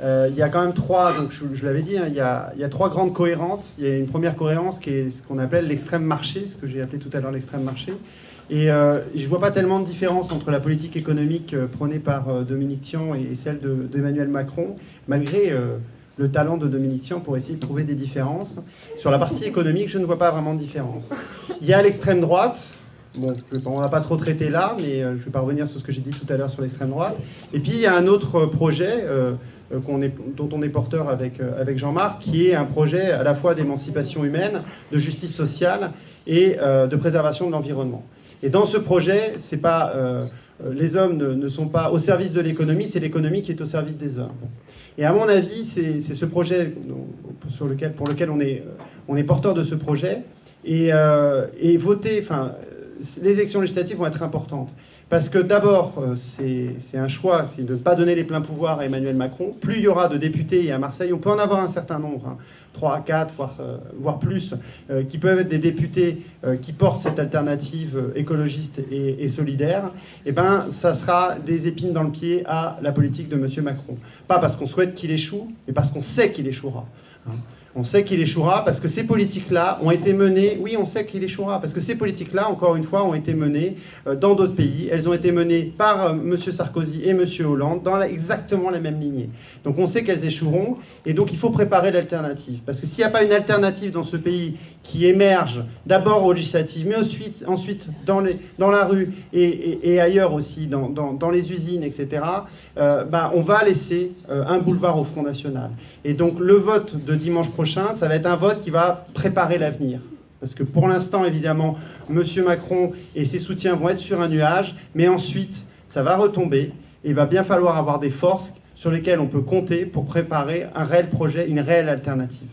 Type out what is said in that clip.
Il y a quand même trois, donc je l'avais dit, hein, il y a trois grandes cohérences. Il y a une première cohérence qui est ce qu'on appelle l'extrême marché, ce que j'ai appelé tout à l'heure l'extrême marché. Et je ne vois pas tellement de différence entre la politique économique prônée par Dominique Tian et celle d'Emmanuel Macron, malgré le talent de Dominique Tian pour essayer de trouver des différences. Sur la partie économique, je ne vois pas vraiment de différence. Il y a l'extrême droite. Bon, on ne va pas trop traiter là, mais je ne vais pas revenir sur ce que j'ai dit tout à l'heure sur l'extrême droite. Et puis il y a un autre projet dont on est porteur avec Jean-Marc, qui est un projet à la fois d'émancipation humaine, de justice sociale et de préservation de l'environnement. Et dans ce projet, c'est pas, les hommes ne sont pas au service de l'économie, c'est l'économie qui est au service des hommes. Et à mon avis, c'est ce projet pour lequel on est porteur de ce projet. Et voter, enfin, les élections législatives vont être importantes. Parce que d'abord, c'est un choix, c'est de ne pas donner les pleins pouvoirs à Emmanuel Macron. Plus il y aura de députés, et à Marseille, on peut en avoir un certain nombre, hein, 3, 4, voire plus, qui peuvent être des députés qui portent cette alternative écologiste et solidaire, et ben, ça sera des épines dans le pied à la politique de M. Macron. Pas parce qu'on souhaite qu'il échoue, mais parce qu'on sait qu'il échouera. Hein. On sait qu'il échouera parce que ces politiques-là ont été menées... Oui, on sait qu'il échouera parce que ces politiques-là, encore une fois, ont été menées dans d'autres pays. Elles ont été menées par M. Sarkozy et M. Hollande dans exactement la même lignée. Donc on sait qu'elles échoueront et donc il faut préparer l'alternative. Parce que s'il n'y a pas une alternative dans ce pays qui émerge d'abord aux législatives, mais ensuite dans la rue et ailleurs aussi, dans les usines, etc., on va laisser un boulevard au Front National. Et donc le vote de dimanche prochain, ça va être un vote qui va préparer l'avenir. Parce que pour l'instant, évidemment, M. Macron et ses soutiens vont être sur un nuage, mais ensuite, ça va retomber et il va bien falloir avoir des forces sur lesquelles on peut compter pour préparer un réel projet, une réelle alternative.